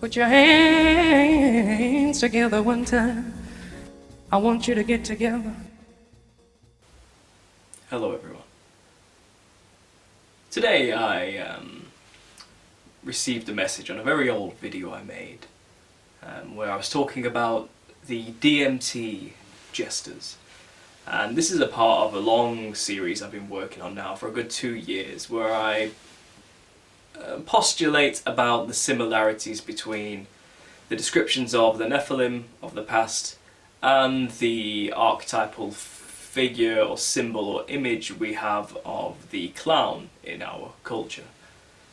Put your hands together one time. I want you to get together. Hello everyone. Today I received a message on a very old video I made where I was talking about the DMT jesters. And this is a part of a long series I've been working on now for a good 2 years, where I postulate about the similarities between the descriptions of the Nephilim of the past and the archetypal figure or symbol or image we have of the clown in our culture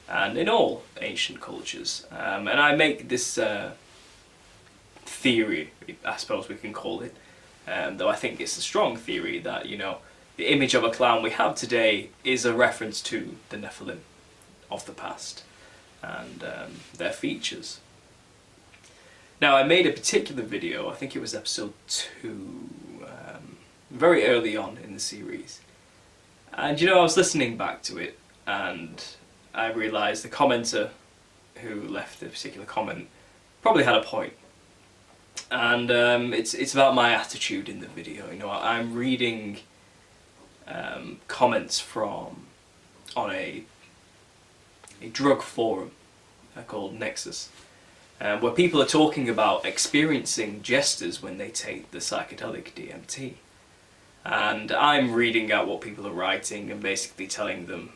and in all ancient cultures. And I make this theory, I suppose we can call it, though I think it's a strong theory, that, you know, the image of a clown we have today is a reference to the Nephilim of the past and their features. Now, I made a particular video, I think it was episode 2, very early on in the series, and you know, I was listening back to it and I realised the commenter who left the particular comment probably had a point. And it's about my attitude in the video. You know, I'm reading comments from on a drug forum called Nexus, where people are talking about experiencing jesters when they take the psychedelic DMT. And I'm reading out what people are writing and basically telling them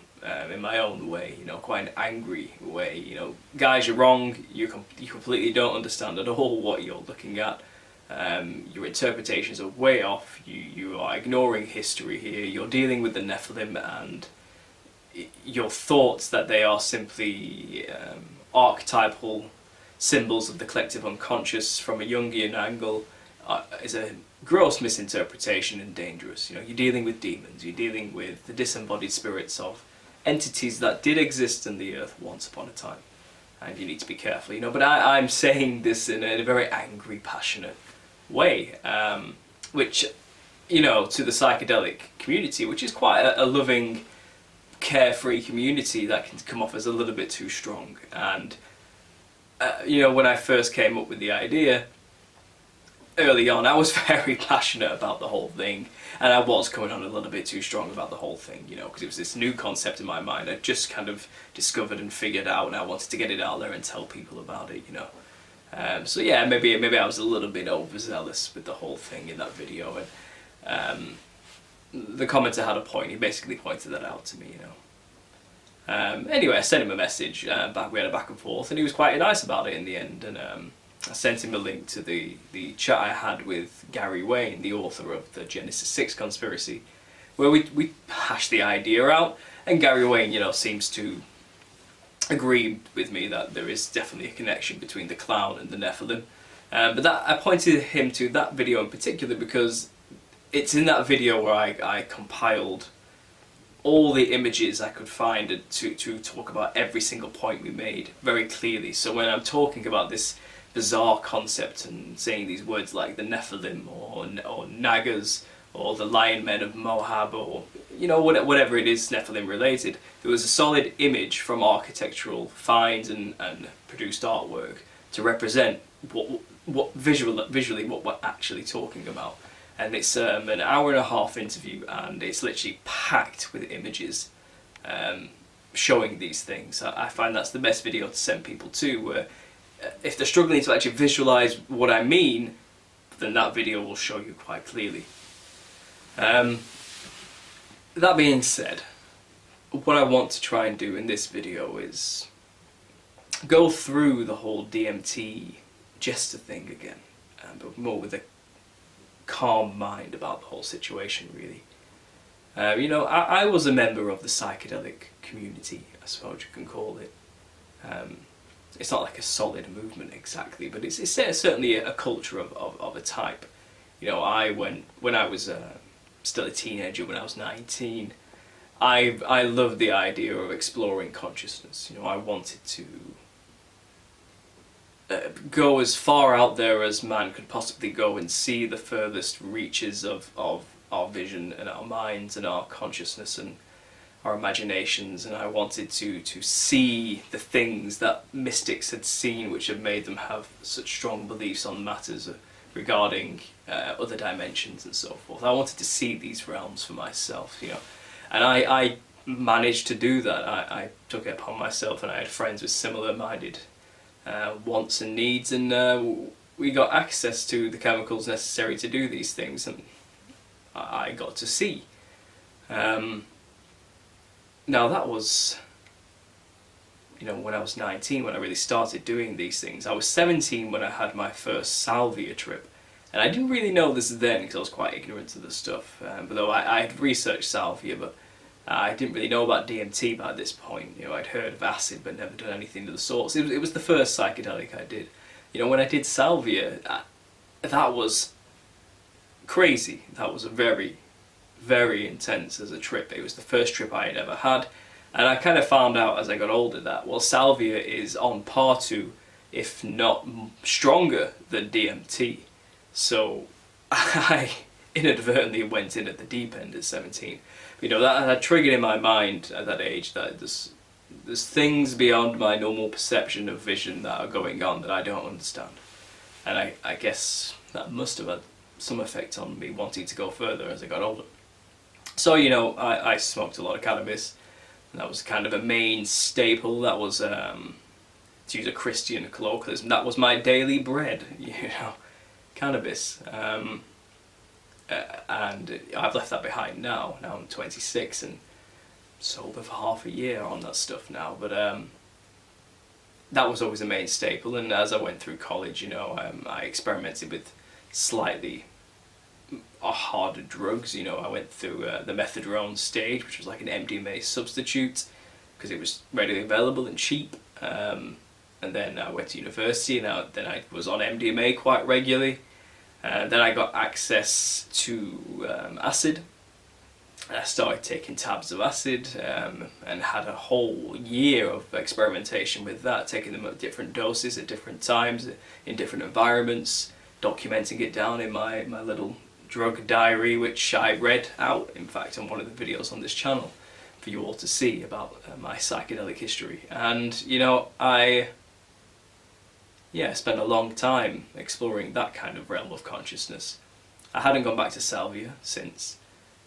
in my own way, you know, quite an angry way, you know, guys, you're wrong, you completely don't understand at all what you're looking at, your interpretations are way off, you are ignoring history here, you're dealing with the Nephilim, and your thoughts that they are simply archetypal symbols of the collective unconscious from a Jungian angle is a gross misinterpretation and dangerous. You know, you're dealing with demons, you're dealing with the disembodied spirits of entities that did exist in the earth once upon a time, and you need to be careful, you know. But I'm saying this in a very angry, passionate way, which, you know, to the psychedelic community, which is quite a loving, carefree community, that can come off as a little bit too strong. And you know, when I first came up with the idea early on, I was very passionate about the whole thing, and I was coming on a little bit too strong about the whole thing, you know, because it was this new concept in my mind I just kind of discovered and figured out, and I wanted to get it out there and tell people about it, you know. So yeah, maybe I was a little bit overzealous with the whole thing in that video, and the commenter had a point. He basically pointed that out to me, you know. Anyway, I sent him a message, we had a back and forth, and he was quite nice about it in the end, and I sent him a link to the chat I had with Gary Wayne, the author of the Genesis 6 conspiracy, where we hashed the idea out, and Gary Wayne, you know, seems to agree with me that there is definitely a connection between the clown and the Nephilim. But that, I pointed him to that video in particular because it's in that video where I compiled all the images I could find to talk about every single point we made very clearly. So when I'm talking about this bizarre concept and saying these words like the Nephilim or Nagas or the Lion Men of Moab, or, you know, whatever it is Nephilim related, there was a solid image from architectural finds and produced artwork to represent what visually what we're actually talking about. And it's an hour-and-a-half interview, and it's literally packed with images showing these things. I find that's the best video to send people to, where if they're struggling to actually visualize what I mean, then that video will show you quite clearly. That being said, what I want to try and do in this video is go through the whole DMT jester thing again, but more with a calm mind about the whole situation, really. You know, I was a member of the psychedelic community, I suppose you can call it. It's not like a solid movement exactly, but it's certainly a culture of a type. You know, when I was still a teenager, when I was 19, I loved the idea of exploring consciousness. You know, I wanted to go as far out there as man could possibly go and see the furthest reaches of our vision and our minds and our consciousness, and our imaginations, and I wanted to see the things that mystics had seen, which had made them have such strong beliefs on matters regarding other dimensions and so forth. I wanted to see these realms for myself, you know, and I managed to do that. I took it upon myself, and I had friends with similar-minded wants and needs, and we got access to the chemicals necessary to do these things, and I got to see. Now that was, you know, when I was 19 when I really started doing these things. I was 17 when I had my first salvia trip, and I didn't really know this then because I was quite ignorant of the stuff. But though I had researched salvia, but I didn't really know about DMT by this point. You know, I'd heard of acid but never done anything of the sort. It was the first psychedelic I did. You know, when I did salvia, that was crazy. That was a very, very intense as a trip. It was the first trip I had ever had, and I kind of found out as I got older that, well, salvia is on par to, if not stronger than DMT. So I inadvertently went in at the deep end at 17. You know, that had triggered in my mind at that age that there's things beyond my normal perception of vision that are going on that I don't understand, and I guess that must have had some effect on me wanting to go further as I got older. So, you know, I smoked a lot of cannabis, and that was kind of a main staple. That was, to use a Christian colloquialism, that was my daily bread, you know, cannabis. And I've left that behind now. Now I'm 26 and sober for half a year on that stuff now. But that was always a main staple, and as I went through college, you know, I experimented with slightly harder drugs. You know, I went through the methadone stage, which was like an MDMA substitute because it was readily available and cheap. And then I went to university, and then I was on MDMA quite regularly. Then I got access to acid. I started taking tabs of acid and had a whole year of experimentation with that, taking them at different doses at different times in different environments, documenting it down in my little drug diary, which I read out, in fact, on one of the videos on this channel for you all to see about my psychedelic history. And, you know, I spent a long time exploring that kind of realm of consciousness. I hadn't gone back to salvia since,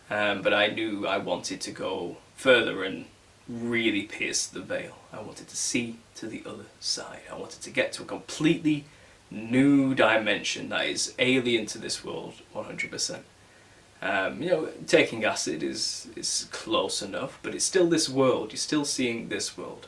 but I knew I wanted to go further and really pierce the veil. I wanted to see to the other side. I wanted to get to a completely new dimension that is alien to this world 100%. You know, taking acid is close enough, but it's still this world. You're still seeing this world,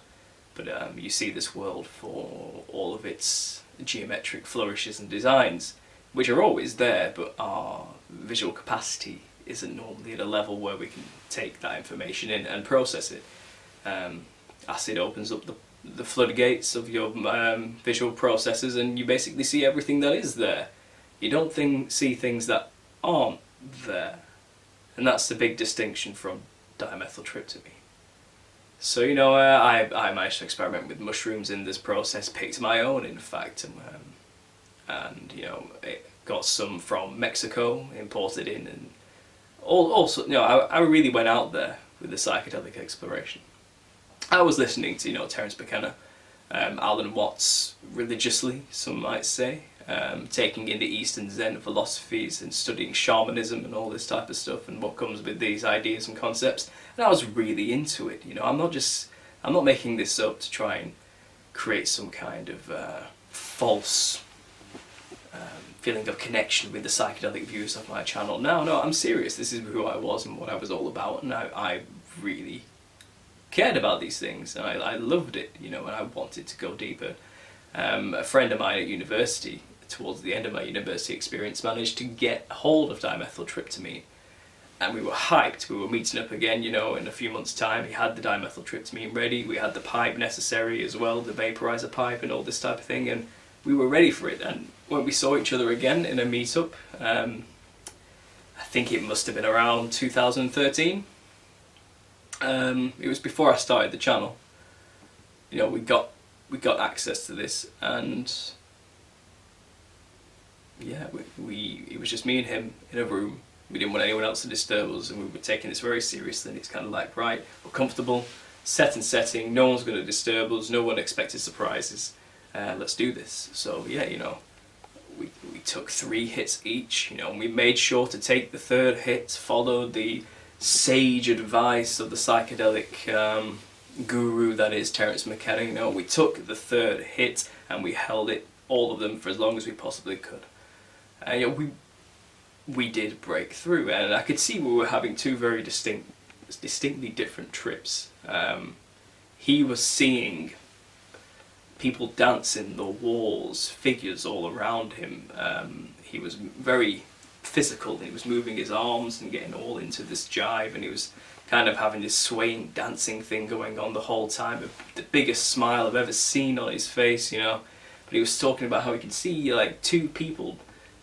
but you see this world for all of its geometric flourishes and designs, which are always there, but our visual capacity isn't normally at a level where we can take that information in and process it. Acid opens up the floodgates of your visual processes, and you basically see everything that is there. You don't see things that aren't there, and that's the big distinction from dimethyltryptamine. So, you know, I managed to experiment with mushrooms in this process, picked my own, in fact, and you know, it got some from Mexico, imported in, and also, you know, I really went out there with the psychedelic exploration. I was listening to, you know, Terence McKenna, Alan Watts religiously, some might say, taking in the Eastern Zen philosophies and studying shamanism and all this type of stuff and what comes with these ideas and concepts. And I was really into it. You know, I'm not making this up to try and create some kind of false feeling of connection with the psychedelic views of my channel. No, I'm serious. This is who I was and what I was all about, and I really cared about these things, and I loved it, you know, and I wanted to go deeper. A friend of mine at university, towards the end of my university experience, managed to get hold of dimethyltryptamine, and we were hyped. We were meeting up again, you know, in a few months' time. He had the dimethyltryptamine ready. We had the pipe necessary as well, the vaporizer pipe and all this type of thing, and we were ready for it. And when we saw each other again in a meetup, I think it must have been around 2013. It was before I started the channel. You know, we got access to this, and yeah, it was just me and him in a room We didn't want anyone else to disturb us, and we were taking this very seriously. And it's kind of like, right, we're comfortable, set and setting, no one's going to disturb us, no one expected surprises. Let's do this. So yeah, you know, we took 3 hits each, you know, and we made sure to take the 3rd hit, followed the sage advice of the psychedelic guru that is Terence McKenna. You know, we took the 3rd hit and we held it, all of them, for as long as we possibly could. And you know, we did break through, and I could see we were having 2 very distinctly different trips. He was seeing people dancing, the walls, figures all around him. He was very physical, and he was moving his arms and getting all into this jive, and he was kind of having this swaying, dancing thing going on the whole time. The biggest smile I've ever seen on his face, you know. But he was talking about how he could see like 2 people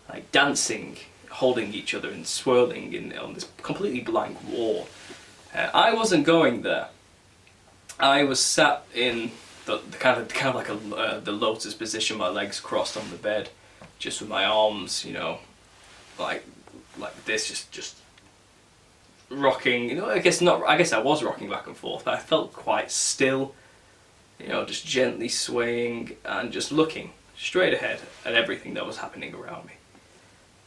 like dancing, holding each other and swirling on this completely blank wall. I wasn't going there. I was sat in the kind of like the lotus position, my legs crossed on the bed, just with my arms, you know, like this, just rocking. You know, I guess I was rocking back and forth, but I felt quite still, you know, just gently swaying and just looking straight ahead at everything that was happening around me.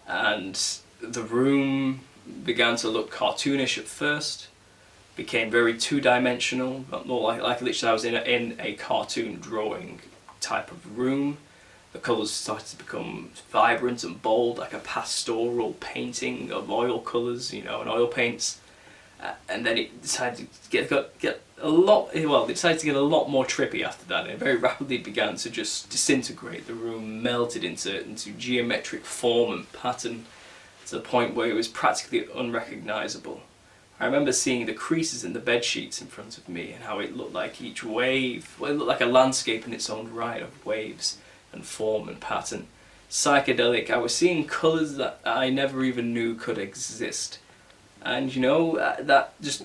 And the room began to look cartoonish at first, became very 2-dimensional, more like literally I was in a cartoon drawing type of room. The colours started to become vibrant and bold, like a pastoral painting of oil colours, you know, and oil paints. And then it decided to get a lot. Well, it decided to get a lot more trippy after that. And it very rapidly began to just disintegrate. The room melted into geometric form and pattern, to the point where it was practically unrecognisable. I remember seeing the creases in the bed sheets in front of me, and how it looked like each wave, well, it looked like a landscape in its own right of waves and form and pattern. Psychedelic, I was seeing colours that I never even knew could exist. And you know, that just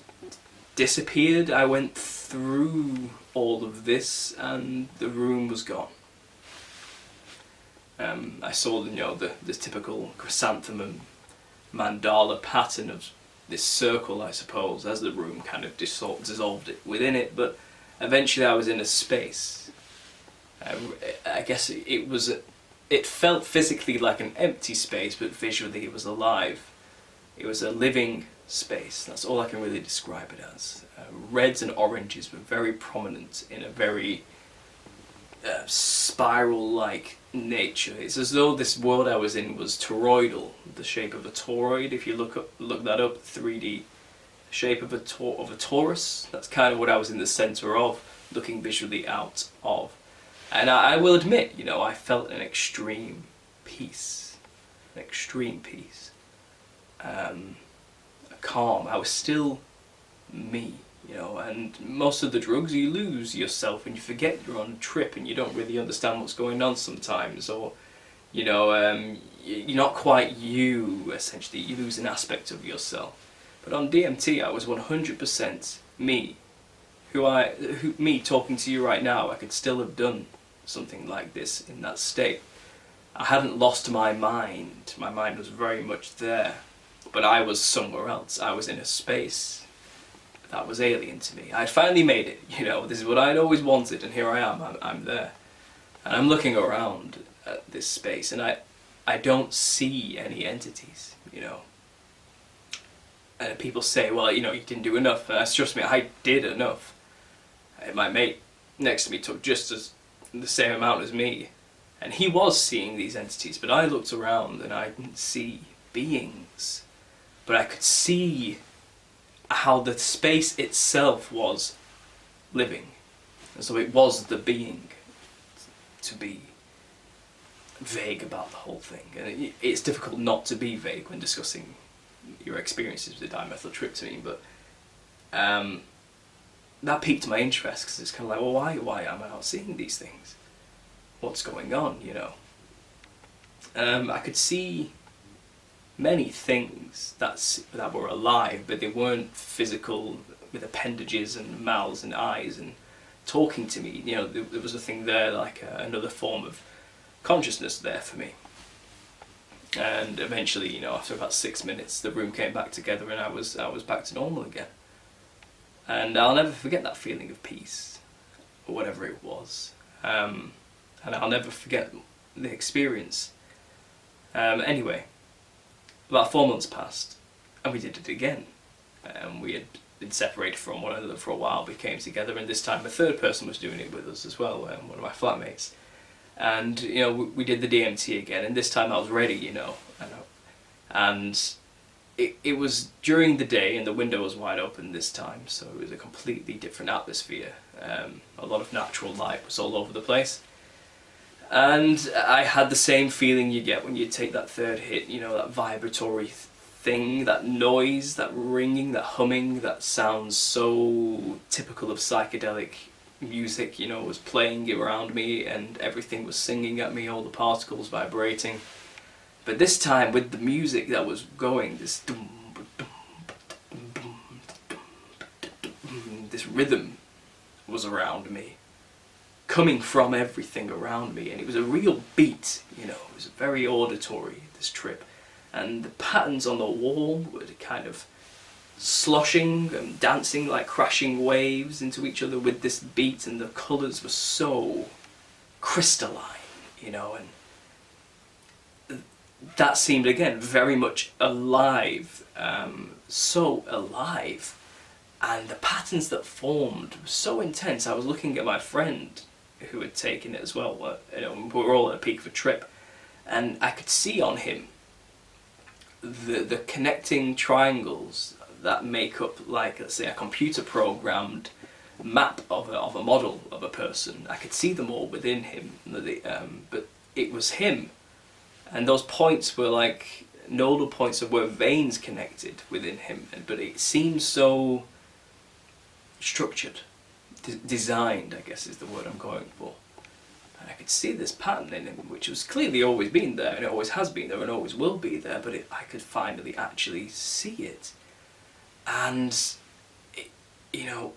disappeared. I went through all of this and the room was gone. I saw, you know, the typical chrysanthemum mandala pattern of this circle, I suppose, as the room kind of dissolved it within it, but eventually I was in a space. I guess it felt physically like an empty space, but visually it was alive. It was a living space. That's all I can really describe it as. Reds and oranges were very prominent in a very spiral-like nature. It's as though this world I was in was toroidal, the shape of a toroid. If you look that up, 3D shape of a torus. That's kind of what I was in the center of, looking visually out of. And I will admit, you know, I felt an extreme peace, a calm. I was still me, you know, and most of the drugs you lose yourself and you forget you're on a trip and you don't really understand what's going on sometimes, or, you know, you're not quite you, essentially. You lose an aspect of yourself. But on DMT I was 100% me. Me talking to you right now. I could still have done something like this in that state. I hadn't lost my mind. My mind was very much there. But I was somewhere else. I was in a space that was alien to me. I'd finally made it, you know, this is what I'd always wanted, and here I am, I'm there. And I'm looking around at this space, and I don't see any entities, you know. And people say, well, you know, you didn't do enough, and trust me, I did enough. And my mate next to me took just the same amount as me, and he was seeing these entities, but I looked around and I didn't see beings. But I could see how the space itself was living. And so it was the being, to be vague about the whole thing. And it's difficult not to be vague when discussing your experiences with dimethyltryptamine, but that piqued my interest, because it's kind of like, well, why am I not seeing these things? What's going on, you know? I could see many things that were alive, but they weren't physical, with appendages and mouths and eyes and talking to me. You know, there was a thing there, like another form of consciousness there for me. And eventually, you know, after about 6 minutes, the room came back together, and I was back to normal again. And I'll never forget that feeling of peace, or whatever it was. And I'll never forget the experience. Anyway, about 4 months passed, and we did it again. We had been separated from one another for a while, we came together, and this time a third person was doing it with us as well, one of my flatmates. And, you know, we did the DMT again, and this time I was ready, you know. And it was during the day, and the window was wide open this time, so it was a completely different atmosphere. A lot of natural light was all over the place. And I had the same feeling you get when you take that third hit, you know, that vibratory thing, that noise, that ringing, that humming, that sounds so typical of psychedelic music, you know, was playing around me, and everything was singing at me, all the particles vibrating. But this time, with the music that was going, this rhythm was around me, coming from everything around me, and it was a real beat, you know, it was very auditory, this trip. And the patterns on the wall were kind of sloshing and dancing like crashing waves into each other with this beat, and the colours were so crystalline, you know, and that seemed again very much alive, so alive, and the patterns that formed were so intense. I was looking at my friend who had taken it as well, you know, we were all at a peak of a trip, and I could see on him the connecting triangles that make up, like, let's say, a computer programmed map of a model of a person. I could see them all within him, but it was him. And those points were like nodal points of where veins connected within him, but it seemed so structured, designed, I guess is the word I'm going for. And I could see this pattern in him, which was clearly always been there, and it always has been there, and always will be there, but I could finally actually see it. And, you know,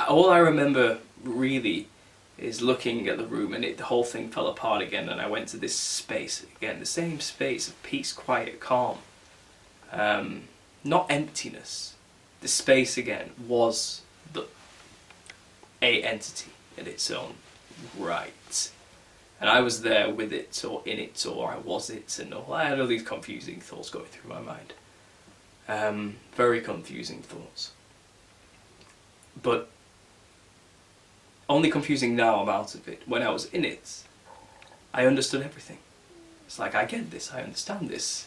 all I remember really is looking at the room, and the whole thing fell apart again, and I went to this space again, the same space of peace, quiet, calm. Not emptiness. The space again was a entity in its own right. And I was there with it, or in it, or I was it, and all. I had all these confusing thoughts going through my mind. Very confusing thoughts. But only confusing now I'm out of it. When I was in it, I understood everything. It's like, I get this, I understand this.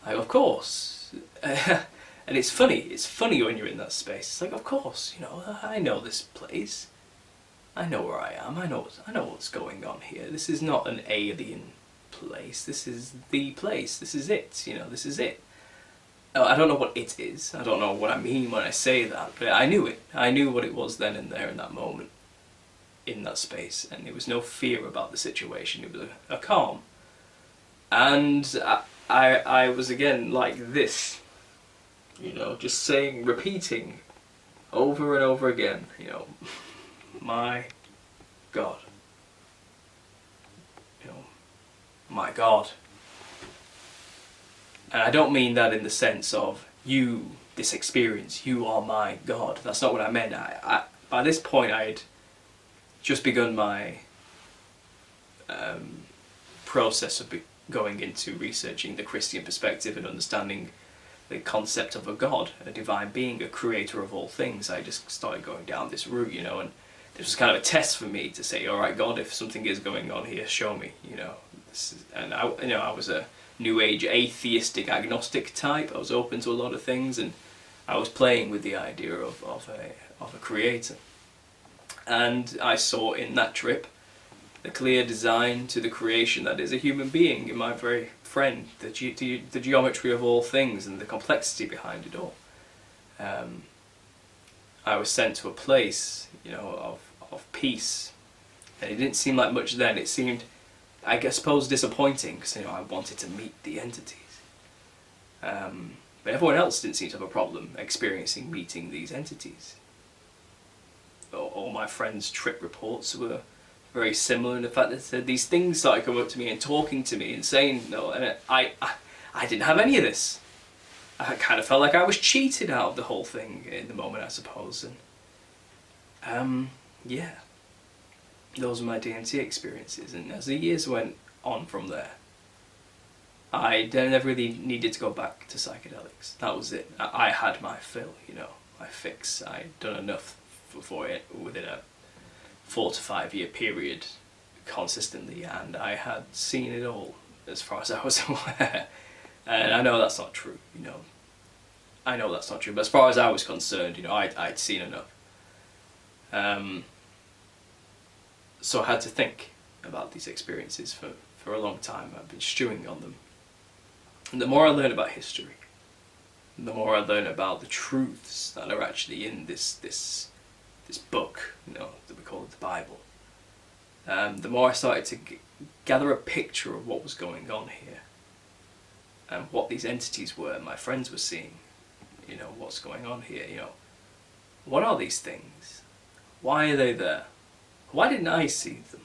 Like, of course. And it's funny when you're in that space. It's like, of course, you know, I know this place. I know where I am, I know what's going on here. This is not an alien place, this is the place, this is it, you know, this is it. I don't know what it is, I don't know what I mean when I say that, but I knew it. I knew what it was then and there in that moment, in that space, and there was no fear about the situation, it was a calm. And I was again like this, you know, just saying, repeating over and over again, you know, my God, you know, my God. And I don't mean that in the sense of you, this experience, you are my God. That's not what I meant. By this point I had just begun my process of going into researching the Christian perspective and understanding the concept of a God, a divine being, a creator of all things. I just started going down this route, you know, and this was kind of a test for me to say, all right, God, if something is going on here, show me, you know. And I was a New Age atheistic agnostic type. I was open to a lot of things, and I was playing with the idea of a creator. And I saw in that trip the clear design to the creation that is a human being in my very friend, the geometry of all things and the complexity behind it all. I was sent to a place, you know, of peace, and it didn't seem like much then. It seemed, I suppose, disappointing, because, you know, I wanted to meet the entities. But everyone else didn't seem to have a problem experiencing meeting these entities. All my friends' trip reports were very similar in the fact that these things started coming up to me and talking to me and saying no, and I didn't have any of this. I kind of felt like I was cheated out of the whole thing in the moment, I suppose, and yeah, those were my DMT experiences, and as the years went on from there, I never really needed to go back to psychedelics. That was it. I had my fill, you know, my fix. I'd done enough for it within a 4 to 5 year period consistently, and I had seen it all as far as I was aware. And I know that's not true, you know. I know that's not true, but as far as I was concerned, you know, I'd seen enough. So I had to think about these experiences for a long time. I've been stewing on them. And the more I learn about history, the more I learn about the truths that are actually in this book, you know, that we call it the Bible, the more I started to gather a picture of what was going on here, and what these entities were my friends were seeing. You know, what's going on here, you know. What are these things? Why are they there? Why didn't I see them?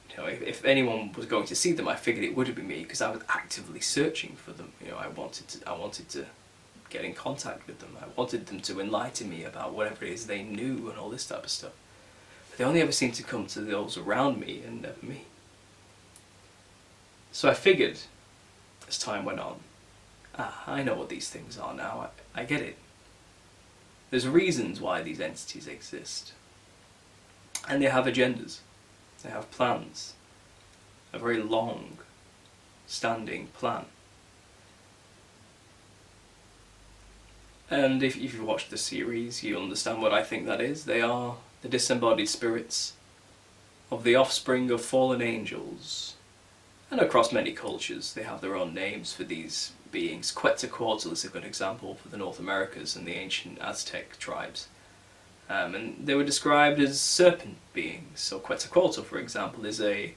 You know, if anyone was going to see them, I figured it would be me, because I was actively searching for them. You know, I wanted to get in contact with them. I wanted them to enlighten me about whatever it is they knew and all this type of stuff. But they only ever seemed to come to those around me and never me. So I figured, as time went on, I know what these things are now. I get it. There's reasons why these entities exist. And they have agendas. They have plans. A very long standing plan. And if you've watched the series, you understand what I think that is. They are the disembodied spirits of the offspring of fallen angels. And across many cultures, they have their own names for these beings. Quetzalcoatl is a good example for the North Americas and the ancient Aztec tribes. And they were described as serpent beings. So Quetzalcoatl, for example, is a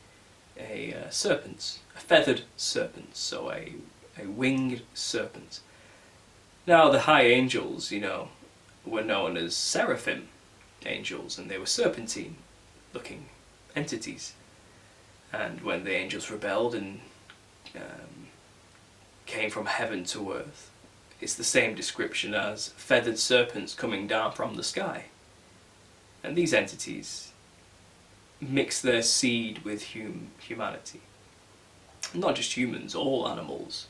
serpent, a feathered serpent, so a winged serpent. Now the high angels, you know, were known as seraphim angels, and they were serpentine-looking entities. And when the angels rebelled and came from heaven to earth, it's the same description as feathered serpents coming down from the sky. And these entities mix their seed with humanity. Not just humans, all animals.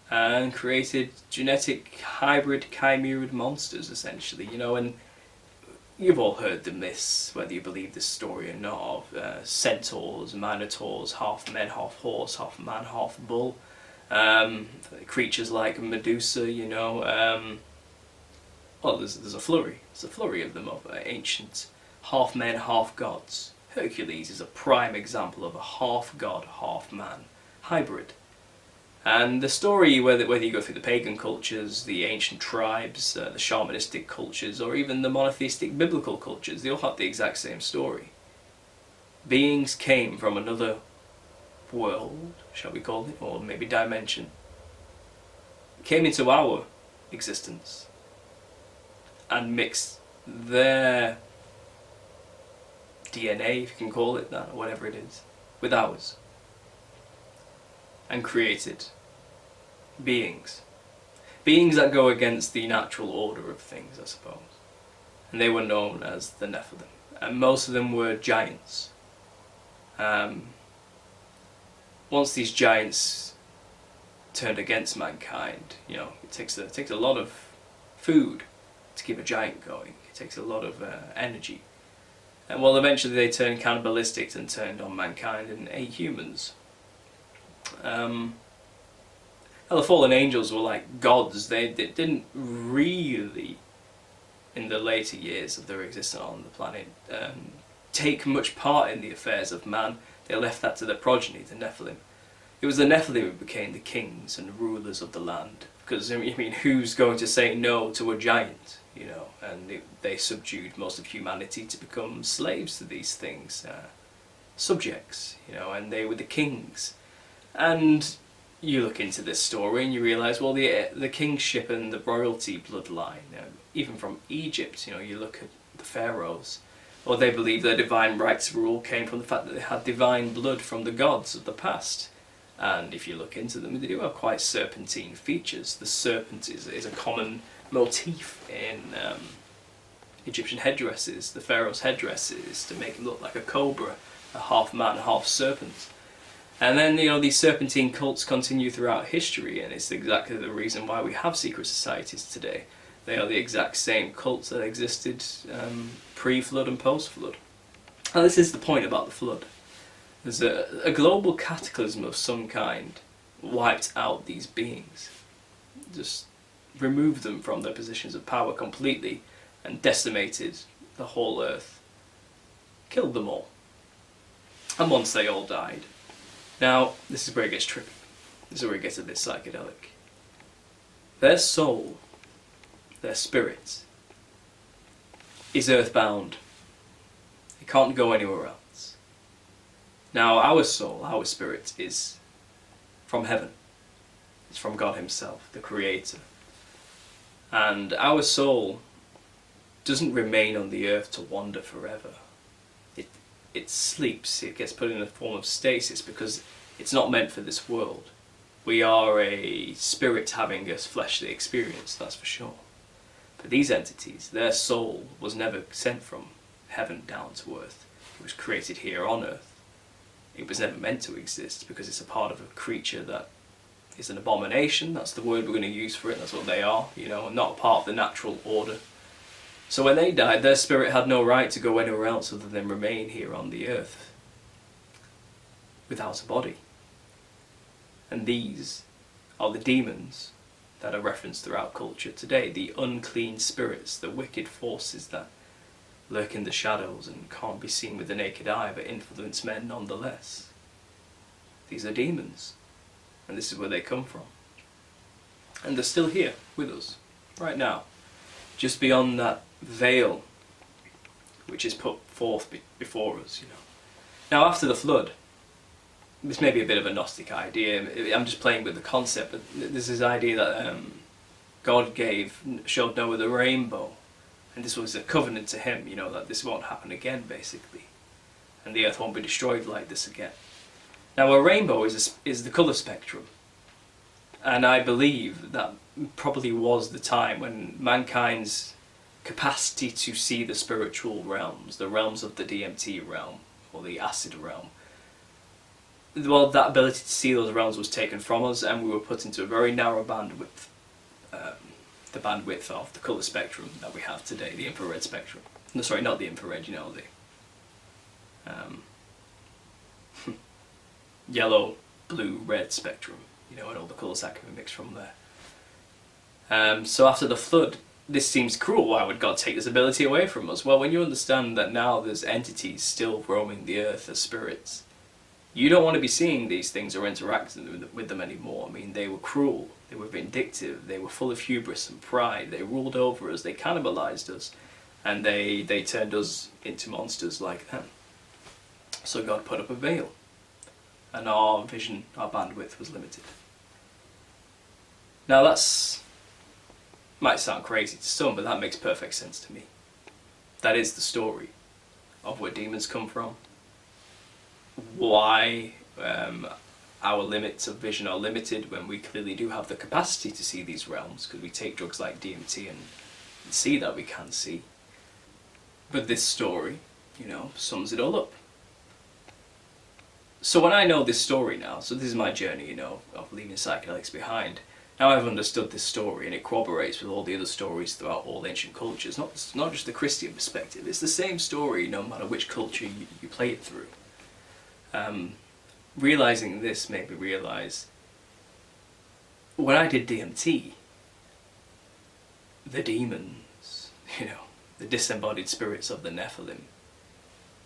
And created genetic hybrid chimerid monsters, essentially, you know, and you've all heard the myths, whether you believe this story or not, of centaurs, minotaurs, half men, half horse, half man, half bull. Creatures like Medusa, you know. Well, there's a flurry. There's a flurry of them, of ancient half men, half gods. Hercules is a prime example of a half god, half man hybrid. And the story, whether you go through the pagan cultures, the ancient tribes, the shamanistic cultures, or even the monotheistic biblical cultures, they all have the exact same story. Beings came from another world, shall we call it, or maybe dimension, came into our existence and mixed their DNA, if you can call it that, or whatever it is, with ours, and created beings that go against the natural order of things, I suppose. And they were known as the Nephilim, and most of them were giants. Once these giants turned against mankind, you know, it takes a lot of food to keep a giant going. It takes a lot of energy. And well, eventually they turned cannibalistic and turned on mankind and ate humans. Now the fallen angels were like gods. They didn't really, in the later years of their existence on the planet, take much part in the affairs of man. They left that to their progeny, the Nephilim. It was the Nephilim who became the kings and rulers of the land. Because, I mean, who's going to say no to a giant, you know? And they subdued most of humanity to become slaves to these things, subjects, you know, and they were the kings. And you look into this story and you realise, well, the kingship and the royalty bloodline, even from Egypt, you know, you look at the pharaohs, or they believe their divine right to rule came from the fact that they had divine blood from the gods of the past. And if you look into them, they do have quite serpentine features. The serpent is a common motif in Egyptian headdresses. The pharaoh's headdresses to make him look like a cobra, a half man, half serpent. And then, these serpentine cults continue throughout history, and it's exactly the reason why we have secret societies today. They are the exact same cults that existed pre-flood and post-flood. And this is the point about the flood. There's a global cataclysm of some kind wiped out these beings. Just removed them from their positions of power completely and decimated the whole earth. Killed them all. And once they all died. Now, this is where it gets tricky. This is where it gets a bit psychedelic. Their soul, their spirit, is earthbound. It can't go anywhere else. Now, our soul, our spirit, is from heaven. It's from God Himself, the Creator. And our soul doesn't remain on the earth to wander forever. It sleeps, it gets put in a form of stasis because it's not meant for this world. We are a spirit having a fleshly experience, that's for sure. But these entities, their soul was never sent from heaven down to earth. It was created here on earth. It was never meant to exist because it's a part of a creature that is an abomination. That's the word we're going to use for it. That's what they are, not part of the natural order. So when they died, their spirit had no right to go anywhere else other than remain here on the earth without a body. And these are the demons that are referenced throughout culture today, the unclean spirits, the wicked forces that lurk in the shadows and can't be seen with the naked eye but influence men nonetheless. These are demons, and this is where they come from. And they're still here with us, right now, just beyond that veil which is put forth before us. Now, after the flood, this may be a bit of a Gnostic idea, I'm just playing with the concept, but there's this idea that God showed Noah the rainbow, and this was a covenant to him, that this won't happen again, basically, and the earth won't be destroyed like this again. Now, a rainbow is the colour spectrum, and I believe that probably was the time when mankind's capacity to see the spiritual realms, the realms of the DMT realm, or the acid realm, well, that ability to see those realms was taken from us, and we were put into a very narrow bandwidth, the bandwidth of the colour spectrum that we have today, the infrared spectrum. No, sorry, not the infrared, the yellow, blue, red spectrum, and all the colours that can be mixed from there. So after the flood, this seems cruel. Why would God take this ability away from us? Well, when you understand that now there's entities still roaming the earth as spirits, you don't want to be seeing these things or interacting with them anymore. I mean, they were cruel, they were vindictive, they were full of hubris and pride, they ruled over us, they cannibalized us, and they turned us into monsters like them. So God put up a veil, and our vision, our bandwidth was limited. Now might sound crazy to some, but that makes perfect sense to me. That is the story of where demons come from. Why our limits of vision are limited when we clearly do have the capacity to see these realms, because we take drugs like DMT and see that we can see. But this story, sums it all up. So when I know this story now, so this is my journey, of leaving psychedelics behind. Now I've understood this story, and it corroborates with all the other stories throughout all ancient cultures. Not just the Christian perspective. It's the same story no matter which culture you play it through. Realizing this made me realize when I did DMT, the demons, the disembodied spirits of the Nephilim,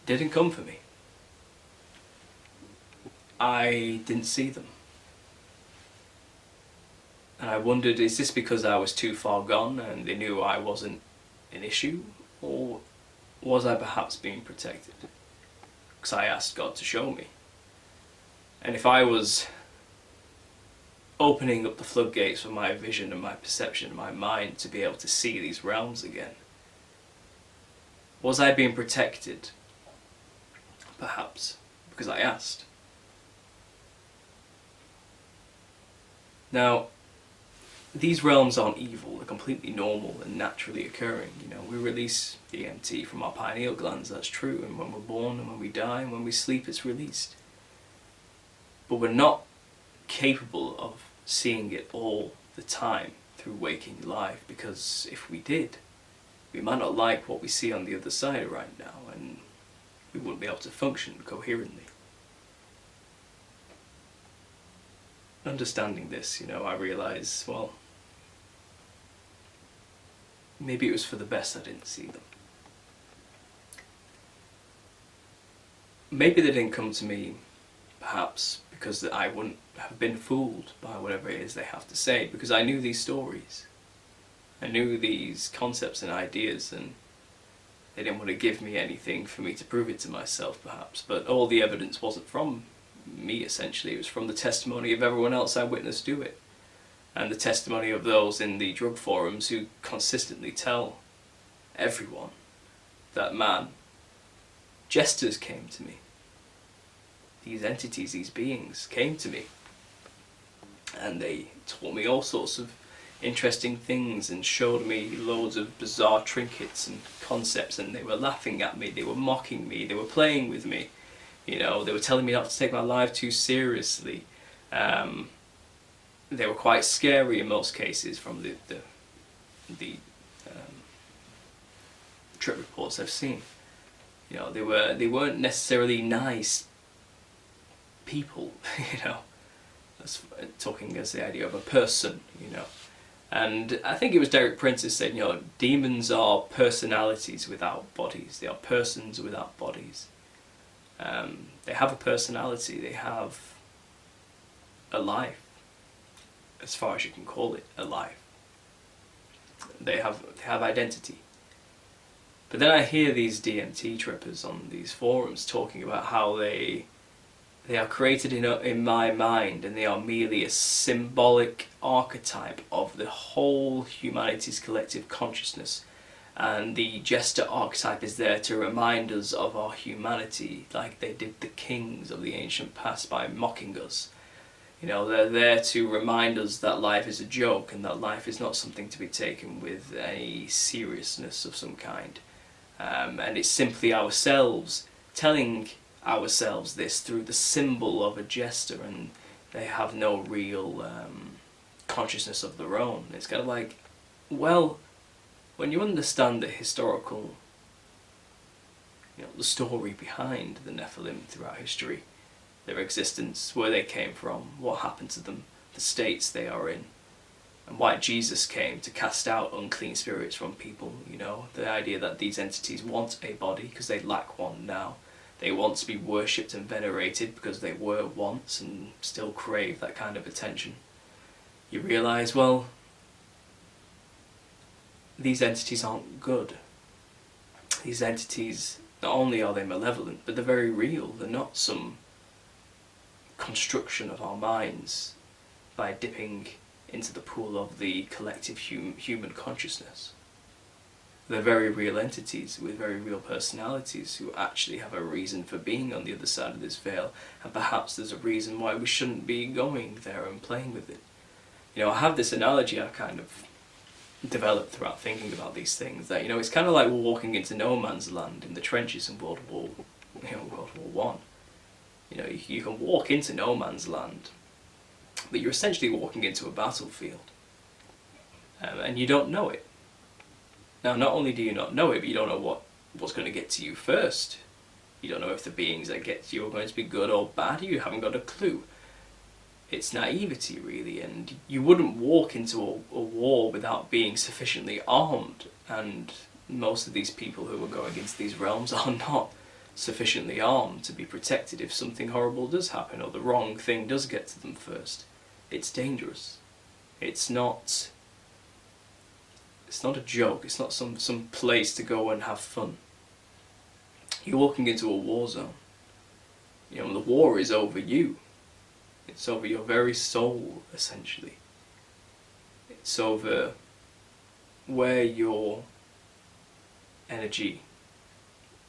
didn't come for me. I didn't see them. And I wondered, is this because I was too far gone and they knew I wasn't an issue? Or was I perhaps being protected? Because I asked God to show me. And if I was opening up the floodgates for my vision and my perception and my mind to be able to see these realms again, Was I being protected? Perhaps, because I asked. Now, these realms aren't evil, they're completely normal and naturally occurring. You know, we release DMT from our pineal glands, that's true, and when we're born and when we die and when we sleep it's released. But we're not capable of seeing it all the time through waking life, because if we did, we might not like what we see on the other side right now, and we wouldn't be able to function coherently. Understanding this, you know, I realise, well, maybe it was for the best I didn't see them. Maybe they didn't come to me, perhaps, because I wouldn't have been fooled by whatever it is they have to say, because I knew these stories. I knew these concepts and ideas, and they didn't want to give me anything for me to prove it to myself, perhaps. But all the evidence wasn't from me, essentially. It was from the testimony of everyone else I witnessed do it, and the testimony of those in the drug forums who consistently tell everyone that, man, jesters came to me. These entities, these beings came to me, and they taught me all sorts of interesting things and showed me loads of bizarre trinkets and concepts, and they were laughing at me, they were mocking me, they were playing with me, you know, they were telling me not to take my life too seriously. They were quite scary in most cases from the trip reports I've seen. You know, they weren't necessarily nice people, you know. That's talking as the idea of a person, you know. And I think it was Derek Prince who said, you know, demons are personalities without bodies. They are persons without bodies. They have a personality. They have a life, as far as you can call it a life. They have identity. But then I hear these DMT trippers on these forums talking about how they are created in my mind, and they are merely a symbolic archetype of the whole humanity's collective consciousness. And the jester archetype is there to remind us of our humanity, like they did the kings of the ancient past by mocking us. You know, they're there to remind us that life is a joke, and that life is not something to be taken with any seriousness of some kind. And it's simply ourselves telling ourselves this through the symbol of a jester, and they have no real consciousness of their own. It's kind of like, well, when you understand the historical, you know, the story behind the Nephilim throughout history, their existence, where they came from, what happened to them, the states they are in, and why Jesus came to cast out unclean spirits from people, you know, the idea that these entities want a body because they lack one now. They want to be worshipped and venerated because they were once and still crave that kind of attention. You realise, well, these entities aren't good. These entities, not only are they malevolent, but they're very real. They're not some construction of our minds by dipping into the pool of the collective human consciousness. They're very real entities with very real personalities who actually have a reason for being on the other side of this veil, and perhaps there's a reason why we shouldn't be going there and playing with it. You know, I have this analogy I've kind of developed throughout thinking about these things, that, you know, it's kind of like walking into no man's land in the trenches in World War One. You know, you can walk into no man's land, but you're essentially walking into a battlefield, and you don't know it. Now, not only do you not know it, but you don't know what's going to get to you first. You don't know if the beings that get to you are going to be good or bad. You haven't got a clue. It's naivety, really, and you wouldn't walk into a war without being sufficiently armed, and most of these people who are going into these realms are not sufficiently armed to be protected if something horrible does happen or the wrong thing does get to them first. It's dangerous. It's not a joke. It's not some place to go and have fun. You're walking into a war zone. You know, the war is over you. It's over your very soul, essentially. It's over where your energy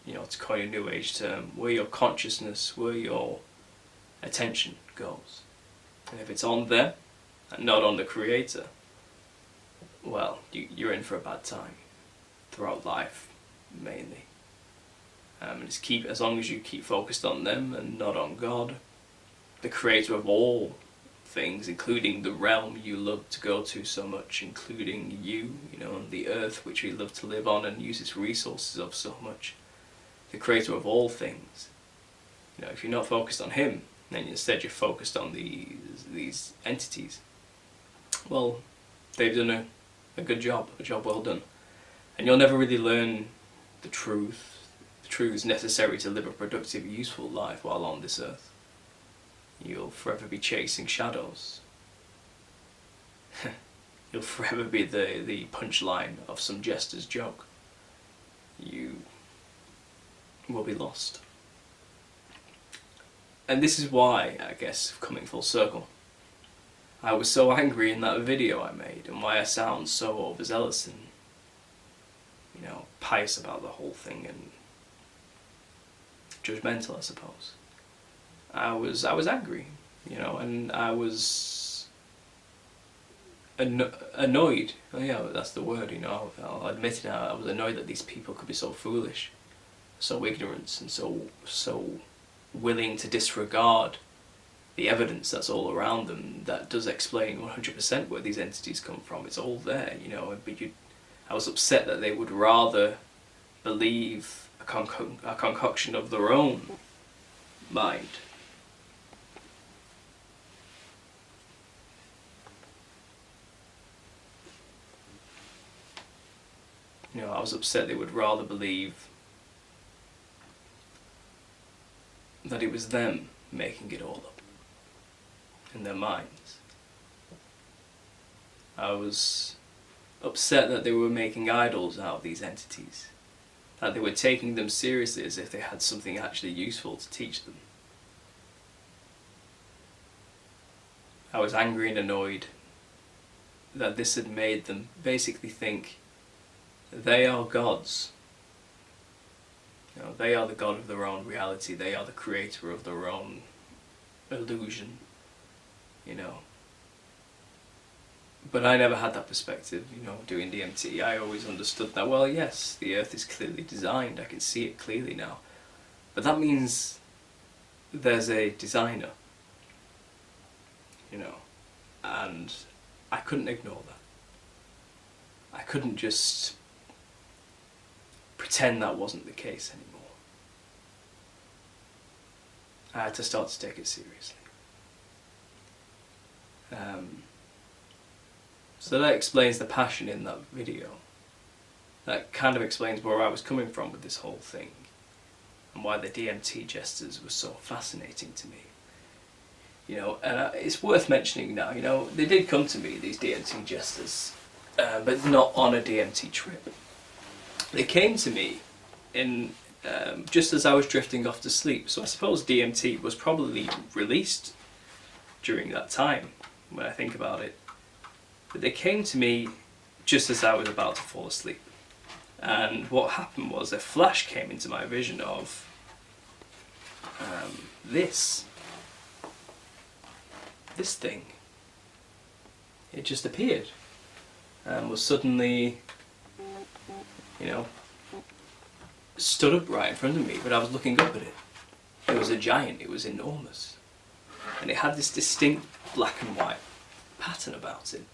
to coin a new age term, where your consciousness, where your attention goes. And if it's on them and not on the creator, well, you're in for a bad time throughout life, mainly. And as long as you keep focused on them and not on God, the creator of all things, including the realm you love to go to so much, including you, and the earth which we love to live on and use its resources of so much, the creator of all things. If you're not focused on him, and instead you're focused on these entities, well, they've done a good job, a job well done. And you'll never really learn the truths necessary to live a productive, useful life while on this earth. You'll forever be chasing shadows. You'll forever be the punchline of some jester's joke. You will be lost. And this is why, I guess, coming full circle, I was so angry in that video I made, and why I sound so overzealous and, pious about the whole thing and judgmental, I suppose. I was angry, and I was annoyed. Oh yeah, that's the word. I'll admit it. I was annoyed that these people could be so foolish, so ignorant, and so willing to disregard the evidence that's all around them that does explain 100% where these entities come from. It's all there, but I was upset that they would rather believe a concoction of their own mind. I was upset they would rather believe that it was them making it all up in their minds. I was upset that they were making idols out of these entities, that they were taking them seriously as if they had something actually useful to teach them. I was angry and annoyed that this had made them basically think they are gods. They are the god of their own reality. They are the creator of their own illusion. But I never had that perspective, doing DMT. I always understood that, well, yes, the earth is clearly designed. I can see it clearly now. But that means there's a designer, and I couldn't ignore that. I couldn't just pretend that wasn't the case anymore. I had to start to take it seriously. So that explains the passion in that video. That kind of explains where I was coming from with this whole thing, and why the DMT jesters were so fascinating to me. And it's worth mentioning now, they did come to me, these DMT jesters, but not on a DMT trip. They came to me just as I was drifting off to sleep, so I suppose DMT was probably released during that time, when I think about it. But they came to me just as I was about to fall asleep. And what happened was a flash came into my vision of this thing. It just appeared and was suddenly, stood up right in front of me, but I was looking up at it. It was a giant, it was enormous. And it had this distinct black and white pattern about it.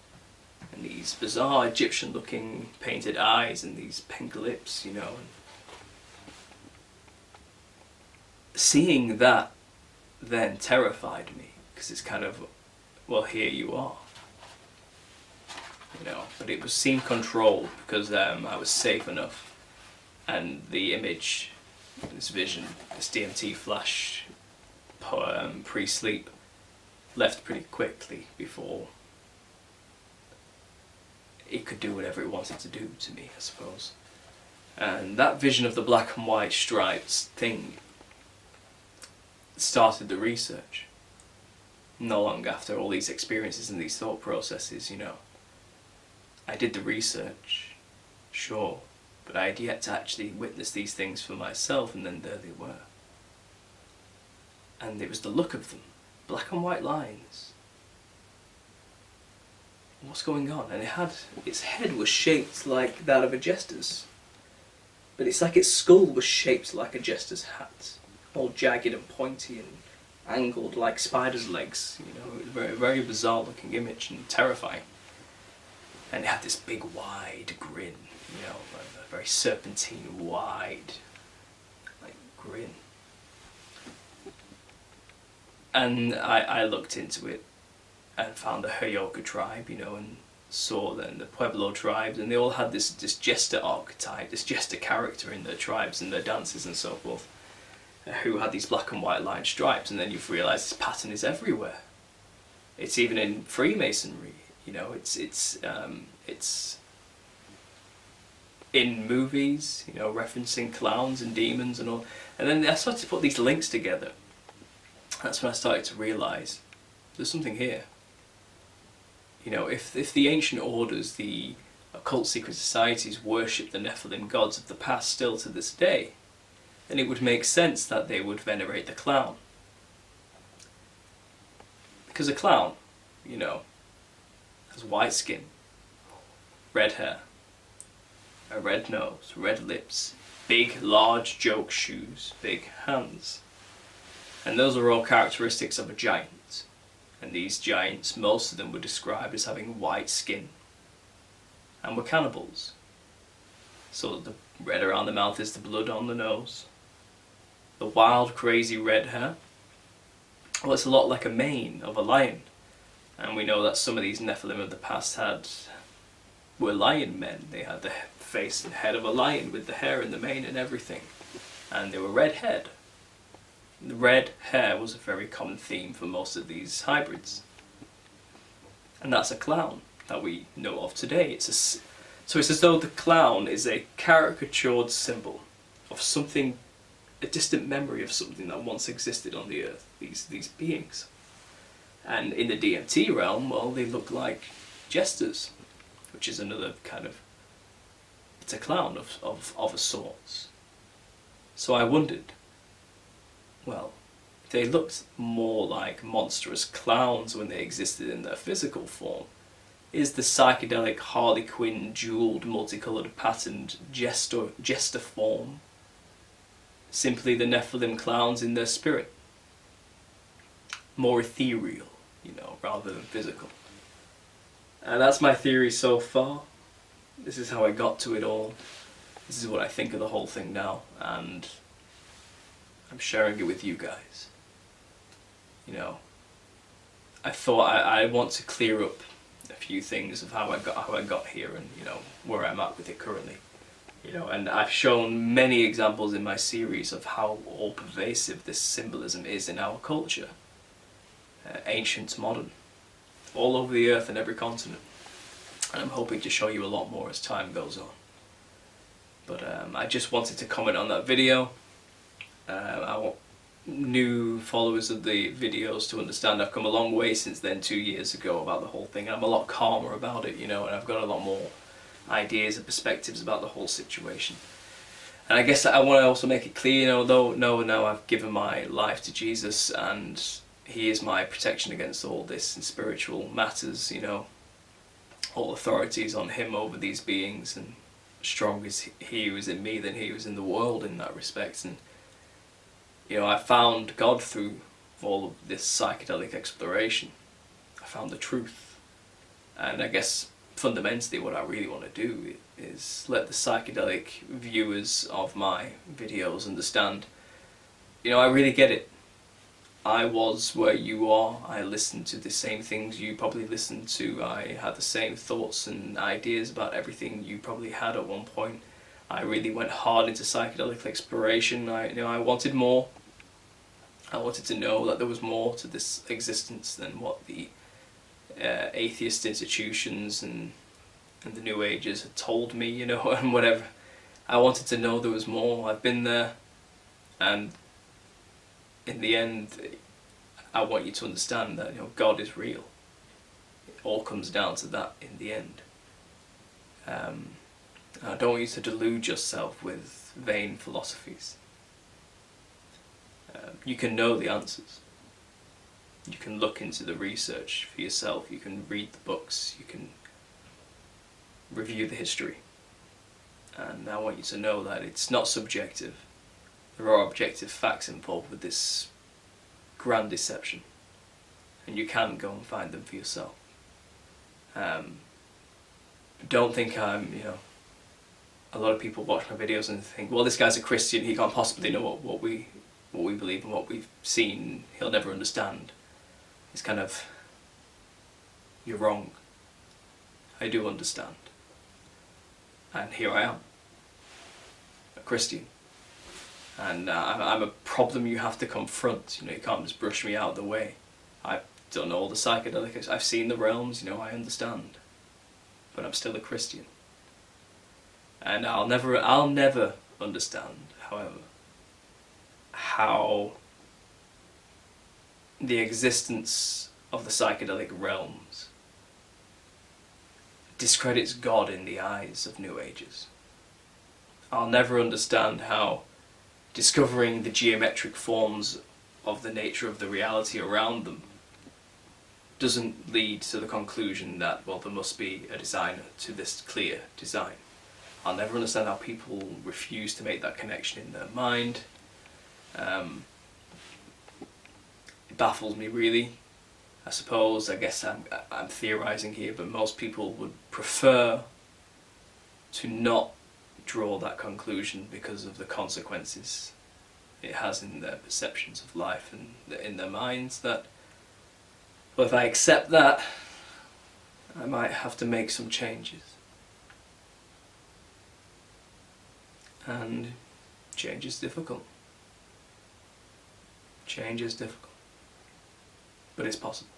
And these bizarre Egyptian looking painted eyes and these pink lips, And seeing that then terrified me, because it's kind of, well, here you are. But it seemed controlled because I was safe enough, and the image, this vision, this DMT flash pre-sleep left pretty quickly before it could do whatever it wanted to do to me, I suppose. And that vision of the black and white stripes thing started the research. Not long after all these experiences and these thought processes, I did the research, sure, But I had yet to actually witness these things for myself, and then there they were. And it was the look of them, black and white lines. What's going on? And its head was shaped like that of a jester's. But it's like its skull was shaped like a jester's hat. All jagged and pointy and angled like spider's legs. You know, it was a very, very bizarre looking image and terrifying. And it had this big wide grin, you know, a very serpentine wide like grin. And I looked into it and found the Hoyoka tribe, you know, and saw then the Pueblo tribes, and they all had this jester archetype, this jester character in their tribes and their dances and so forth, who had these black and white line stripes. And then you've realised this pattern is everywhere. It's even in Freemasonry, you know, it's in movies, you know, referencing clowns and demons and all. And then I started to put these links together. That's when I started to realise there's something here. You know, if the ancient orders, the occult secret societies worship the Nephilim gods of the past still to this day, then it would make sense that they would venerate the clown. Because a clown, you know, has white skin, red hair, a red nose, red lips, big, large joke shoes, big hands. And those are all characteristics of a giant. And these giants, most of them were described as having white skin and were cannibals. So the red around the mouth is the blood on the nose. The wild, crazy red hair, well, it's a lot like a mane of a lion. And we know that some of these Nephilim of the past were lion men. They had the face and head of a lion with the hair and the mane and everything. And they were red-haired. The red hair was a very common theme for most of these hybrids. And that's a clown that we know of today. So it's as though the clown is a caricatured symbol of something, a distant memory of something that once existed on the earth, these beings. And in the DMT realm, well, they look like jesters, which is another kind of, it's a clown of a sort. So I wondered, well, they looked more like monstrous clowns when they existed in their physical form. Is the psychedelic Harley Quinn jeweled, multicoloured, patterned jester form simply the Nephilim clowns in their spirit? More ethereal, you know, rather than physical. And that's my theory so far. This is how I got to it all. This is what I think of the whole thing now, and I'm sharing it with you guys. You know, I thought I want to clear up a few things of how I got here, and you know where I'm at with it currently. You know, and I've shown many examples in my series of how all pervasive this symbolism is in our culture, ancient, modern, all over the earth and every continent. And I'm hoping to show you a lot more as time goes on. But I just wanted to comment on that video. I want new followers of the videos to understand I've come a long way since then, 2 years ago, about the whole thing. I'm a lot calmer about it, you know, and I've got a lot more ideas and perspectives about the whole situation. And I guess I want to also make it clear, you know, though now I've given my life to Jesus and He is my protection against all this in spiritual matters, you know, all authorities on Him over these beings, and strong as He was in me than He was in the world in that respect. And you know, I found God through all of this psychedelic exploration. I found the truth. And I guess fundamentally what I really want to do is let the psychedelic viewers of my videos understand, you know, I really get it. I was where you are. I listened to the same things you probably listened to. I had the same thoughts and ideas about everything you probably had at one point. I really went hard into psychedelic exploration. I wanted more. I wanted to know that there was more to this existence than what the atheist institutions and the New Ages had told me, you know, and whatever. I wanted to know there was more. I've been there, and in the end, I want you to understand that, you know, God is real. It all comes down to that in the end. I don't want you to delude yourself with vain philosophies. You can know the answers. You can look into the research for yourself. You can read the books. You can review the history. And I want you to know that it's not subjective. There are objective facts involved with this grand deception. And you can go and find them for yourself. Don't think I'm, a lot of people watch my videos and think, well, this guy's a Christian, he can't possibly know what we believe and what we've seen, he'll never understand. It's kind of, you're wrong. I do understand. And here I am, a Christian. And I'm a problem you have to confront. You can't just brush me out of the way. I've done all the psychedelics, I've seen the realms, I understand. But I'm still a Christian. And I'll never understand, however, how the existence of the psychedelic realms discredits God in the eyes of New Agers. I'll never understand how discovering the geometric forms of the nature of the reality around them doesn't lead to the conclusion that, well, there must be a designer to this clear design. I'll never understand how people refuse to make that connection in their mind. It baffles me, really. I guess I'm theorizing here, but most people would prefer to not draw that conclusion because of the consequences it has in their perceptions of life and in their minds. That, well, if I accept that, I might have to make some changes. And change is difficult. Change is difficult. But it's possible.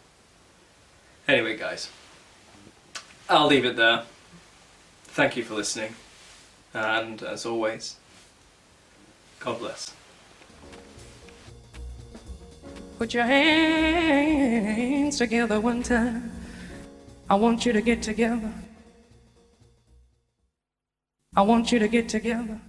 Anyway, guys, I'll leave it there. Thank you for listening. And as always, God bless. Put your hands together one time. I want you to get together. I want you to get together.